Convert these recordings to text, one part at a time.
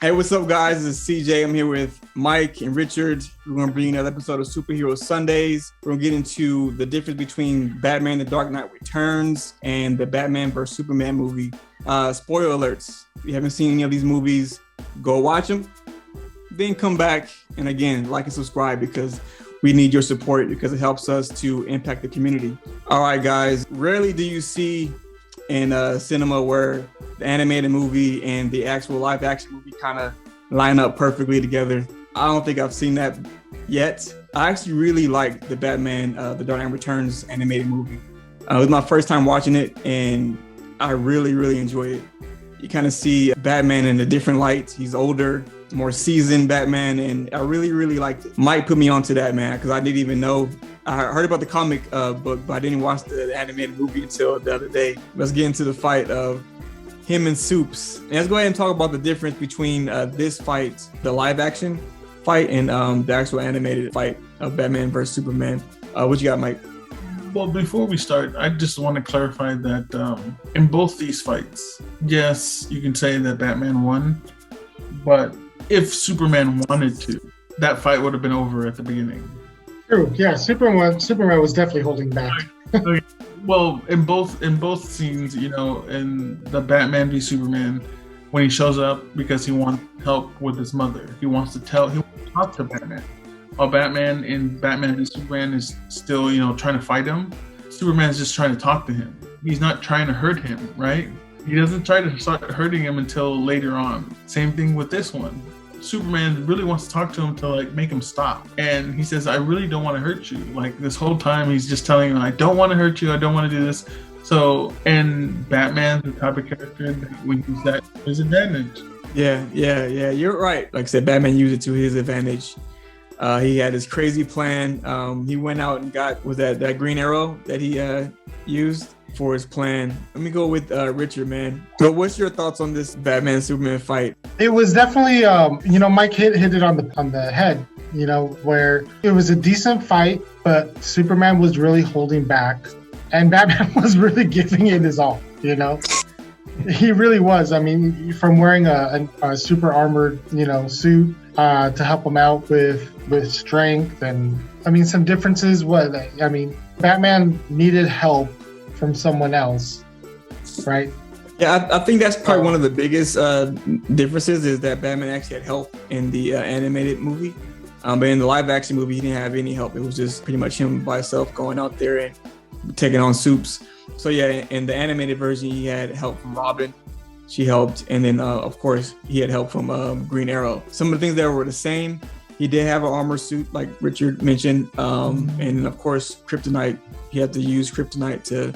Hey, what's up, guys? This is CJ. I'm here with Mike and Richard. We're going to bring another episode of Superhero Sundays. We're going to get into the difference between Batman: The Dark Knight Returns and the Batman vs Superman movie. Spoiler alerts. If you haven't seen any of these movies, go watch them. Then come back and again, like and subscribe because we need your support because it helps us to impact the community. All right, guys. Rarely do you see in cinema where the animated movie and the actual live action movie kind of line up perfectly together. I don't think I've seen that yet. I actually really like the Batman, The Dark Knight Returns animated movie. It was my first time watching it and I really enjoyed it. You kind of see Batman in a different light. He's older, more seasoned Batman, and I really liked it. Mike put me onto that, man, because I didn't even know. I heard about the comic book, but I didn't watch the animated movie until the other day. Let's get into the fight of him and Supes. And let's go ahead and talk about the difference between this fight, the live action fight, and the actual animated fight of Batman versus Superman. What you got, Mike? Well, before we start, I just want to clarify that in both these fights, yes, you can say that Batman won, but if Superman wanted to, that fight would have been over at the beginning. True. Yeah, Superman was definitely holding back. Well, in both scenes, you know, in the Batman v Superman, when he shows up because he wants help with his mother, he wants to talk to Batman. While Batman in Batman v Superman is still, you know, trying to fight him, Superman's just trying to talk to him. He's not trying to hurt him, right? He doesn't try to start hurting him until later on. Same thing with this one. Superman really wants to talk to him to like make him stop. And he says, I really don't want to hurt you. Like this whole time he's just telling him, I don't want to hurt you. I don't want to do this. So, and Batman's the type of character that would use that to his advantage. Yeah. You're right. Like I said, Batman used it to his advantage. He had his crazy plan. He went out and got, was that Green Arrow that he used for his plan. Let me go with Richard, man. So what's your thoughts on this Batman Superman fight? It was definitely, Mike hit it on the head, where it was a decent fight, but Superman was really holding back and Batman was really giving it his all, He really was. I mean, from wearing a super armored, suit to help him out with strength and, some differences. Batman needed help from someone else, right? Yeah, I think that's probably one of the biggest differences is that Batman actually had help in the animated movie. But in the live action movie, he didn't have any help. It was just pretty much him by himself going out there and taking on Supes. So yeah, in the animated version, he had help from Robin. She helped. And then, of course, he had help from Green Arrow. Some of the things that were the same. He did have an armor suit, like Richard mentioned. And of course, Kryptonite. He had to use Kryptonite to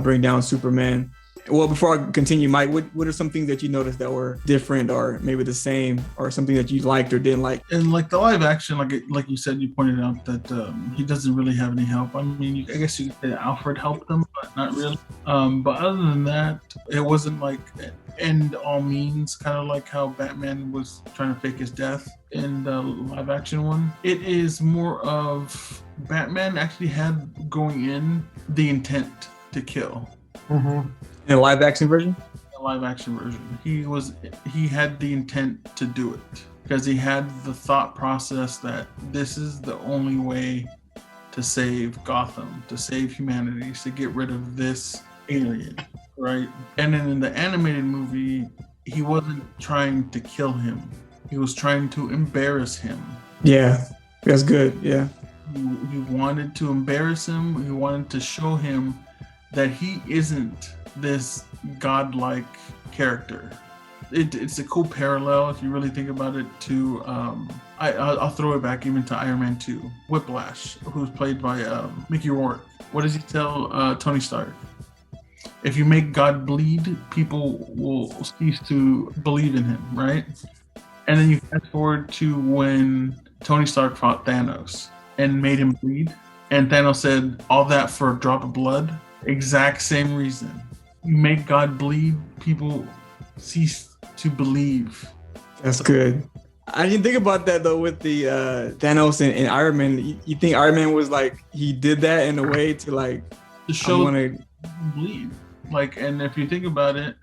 bring down Superman. Well, before I continue, Mike, what are some things that you noticed that were different or maybe the same or something that you liked or didn't like? And like the live action, like you said, you pointed out that he doesn't really have any help. I guess you could say Alfred helped him, but not really. But other than that, it wasn't like end all means, kind of like how Batman was trying to fake his death in the live action one. It is more of Batman actually had going in the intent to kill. Mm-hmm. In the live action version? The live action version. He had the intent to do it because he had the thought process that this is the only way to save Gotham, to save humanity, to get rid of this alien, right? And then in the animated movie, he wasn't trying to kill him. He was trying to embarrass him. Yeah, that's good. Yeah. He wanted to embarrass him. He wanted to show him that he isn't this godlike character. It's a cool parallel if you really think about it to I'll throw it back even to Iron Man 2, Whiplash, who's played by Mickey Rourke. What does he tell Tony Stark? If you make God bleed, people will cease to believe in him, right? And then you fast forward to when Tony Stark fought Thanos and made him bleed, and Thanos said, all that for a drop of blood. Exact same reason. You make God bleed, people cease to believe. That's good. I didn't think about that though with the Thanos and Iron Man. You think Iron Man was like, he did that in a way to show bleed. And if you think about it,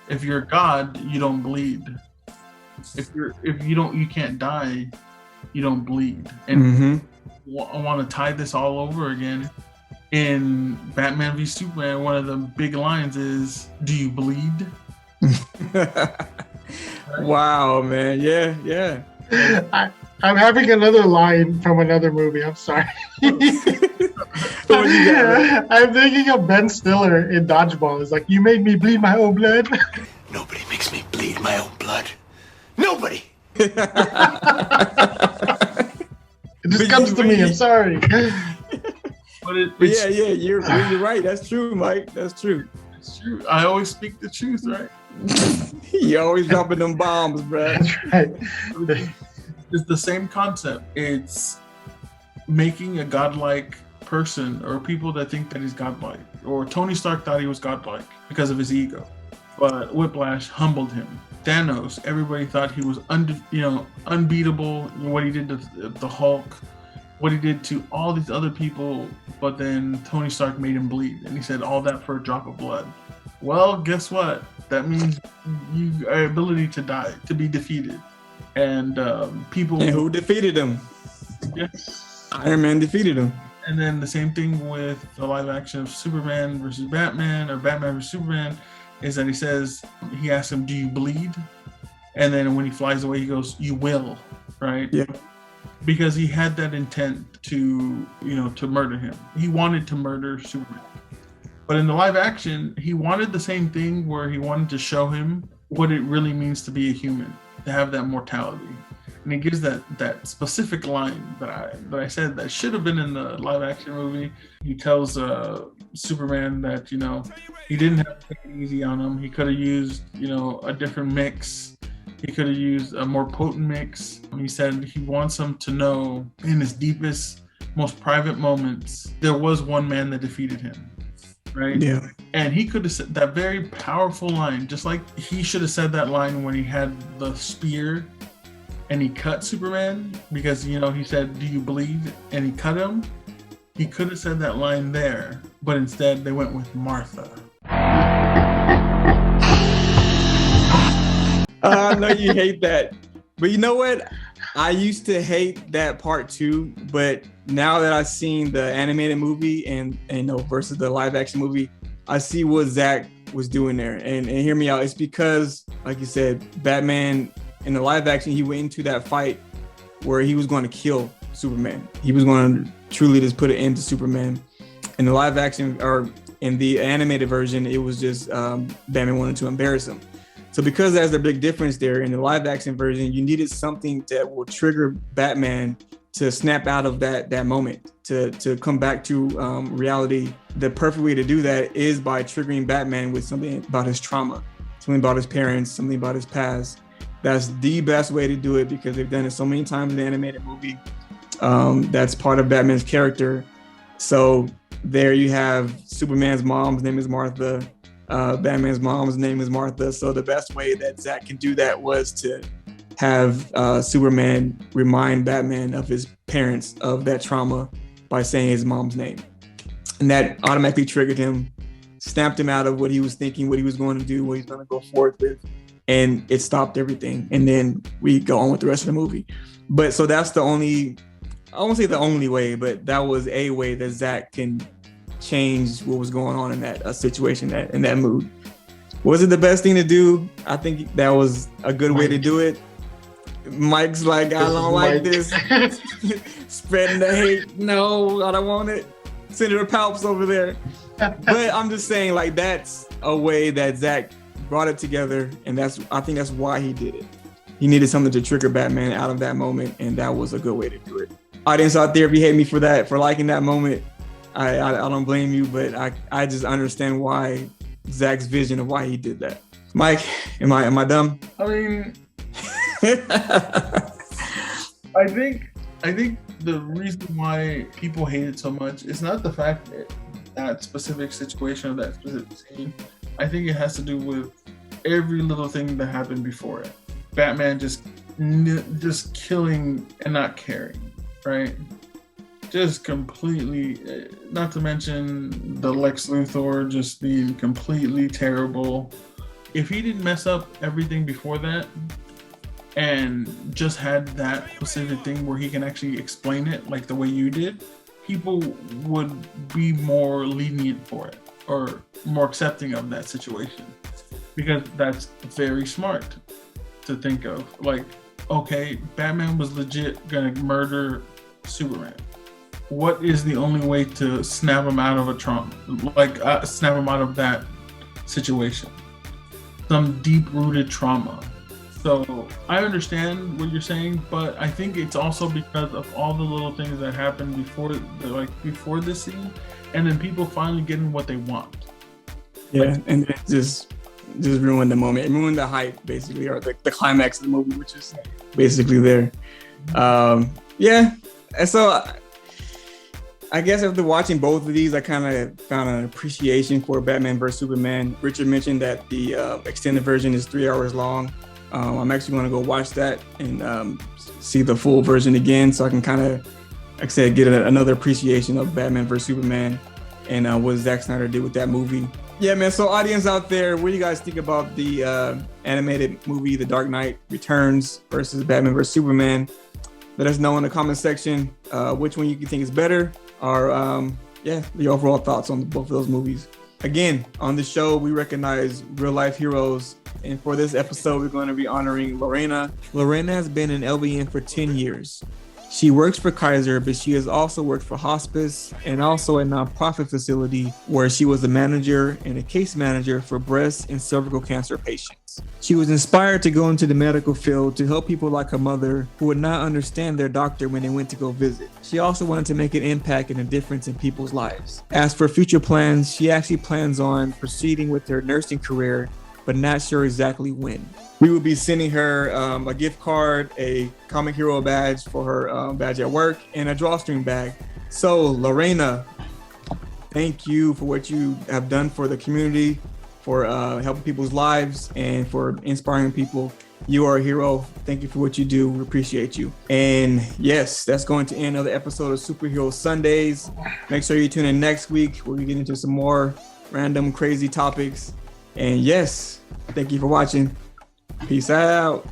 if you're God, you don't bleed. if you can't die, you don't bleed. And I want to tie this all over again. In Batman v Superman, one of the big lines is, "Do you bleed?" Wow, man. Yeah. I'm having another line from another movie. I'm sorry. What you got? I'm thinking of Ben Stiller in Dodgeball. It's like, you made me bleed my own blood. Nobody makes me bleed my own blood. Nobody. It just comes to me. I'm sorry. But yeah, you're right. That's true, Mike. That's true. It's true. I always speak the truth, right? You always dropping them bombs, bro. That's right. It's the same concept. It's making a godlike person, or people that think that he's godlike. Or Tony Stark thought he was godlike because of his ego, but Whiplash humbled him. Thanos, everybody thought he was unbeatable. What he did to the Hulk, what he did to all these other people, but then Tony Stark made him bleed, and he said all that for a drop of blood. Well, guess what? That means your ability to die, to be defeated. And people. And who defeated him? Yeah. Iron Man defeated him. And then the same thing with the live action of Superman versus Batman, or Batman versus Superman, is that he asks him, "Do you bleed?" And then when he flies away, he goes, "You will," right? Yeah. Because he had that intent to murder him. He wanted to murder Superman. But in the live action, he wanted the same thing, where he wanted to show him what it really means to be a human, to have that mortality. And he gives that specific line that I said that should have been in the live action movie. He tells Superman that, he didn't have to take it easy on him. He could have used, a different mix. He could have used a more potent mix. He said he wants him to know, in his deepest, most private moments, there was one man that defeated him. Right? Yeah. And he could have said that very powerful line, just like he should have said that line when he had the spear and he cut Superman, because, he said, "Do you bleed?" and he cut him. He could have said that line there, but instead they went with Martha. I know you hate that. But you know what? I used to hate that part too, but now that I've seen the animated movie and versus the live action movie, I see what Zack was doing there. And hear me out. It's because, like you said, Batman in the live action, he went into that fight where he was going to kill Superman. He was going to truly just put an end to Superman. In the live action, or in the animated version, it was just Batman wanted to embarrass him. So because there's a big difference there, in the live action version, you needed something that will trigger Batman to snap out of that moment, to come back to reality. The perfect way to do that is by triggering Batman with something about his trauma, something about his parents, something about his past. That's the best way to do it, because they've done it so many times in the animated movie. That's part of Batman's character. So there you have Superman's mom's name is Martha. Batman's mom's name is Martha. So the best way that Zack can do that was to have Superman remind Batman of his parents, of that trauma, by saying his mom's name. And that automatically triggered him, snapped him out of what he was thinking, what he was going to do, what he's going to go forth with. And it stopped everything. And then we go on with the rest of the movie. But so that's the only, I won't say the only way, but that was a way that Zack can change what was going on in that situation, in that mood. Was it the best thing to do? I think that was a good way to do it. Mike's like, I don't like this. Spreading the hate. No, I don't want it. Senator Palps over there. But I'm just saying, like, that's a way that Zack brought it together, and I think that's why he did it. He needed something to trigger Batman out of that moment, and that was a good way to do it. Audience out there, if you hate me for that, for liking that moment, I don't blame you, but I just understand why Zack's vision of why he did that. Mike, am I dumb? I mean, I think the reason why people hate it so much is not the fact that specific situation or that specific scene. I think it has to do with every little thing that happened before it. Batman just killing and not caring, right? Just completely, not to mention the Lex Luthor just being completely terrible. If he didn't mess up everything before that, and just had that specific thing where he can actually explain it like the way you did, people would be more lenient for it or more accepting of that situation, because that's very smart to think of. Like, okay, Batman was legit gonna murder Superman. What is the only way to snap him out of a trauma, snap him out of that situation? Some deep-rooted trauma. So I understand what you're saying, but I think it's also because of all the little things that happened before this scene, and then people finally getting what they want. Yeah, and it just ruined the moment. It ruined the hype, basically, or the climax of the movie, which is basically there. Yeah, and so I guess after watching both of these, I kind of found an appreciation for Batman vs Superman. Richard mentioned that the extended version is 3 hours long. I'm actually going to go watch that and see the full version again, so I can kind of, like I said, get another appreciation of Batman vs Superman and what Zack Snyder did with that movie. Yeah, man. So audience out there, what do you guys think about the animated movie, The Dark Knight Returns versus Batman vs Superman? Let us know in the comment section which one you think is better, or the overall thoughts on both of those movies. Again, on the show, we recognize real life heroes. And for this episode, we're going to be honoring Lorena. Lorena has been in LVN for 10 years. She works for Kaiser, but she has also worked for hospice and also a nonprofit facility where she was a manager and a case manager for breast and cervical cancer patients. She was inspired to go into the medical field to help people like her mother who would not understand their doctor when they went to go visit. She also wanted to make an impact and a difference in people's lives. As for future plans, she actually plans on proceeding with her nursing career, but not sure exactly when. We will be sending her a gift card, a comic hero badge for her badge at work, and a drawstring bag. So Lorena, thank you for what you have done for the community, for helping people's lives, and for inspiring people. You are a hero. Thank you for what you do. We appreciate you. And yes, that's going to end another episode of Superhero Sundays. Make sure you tune in next week where we get into some more random, crazy topics. And yes, thank you for watching. Peace out.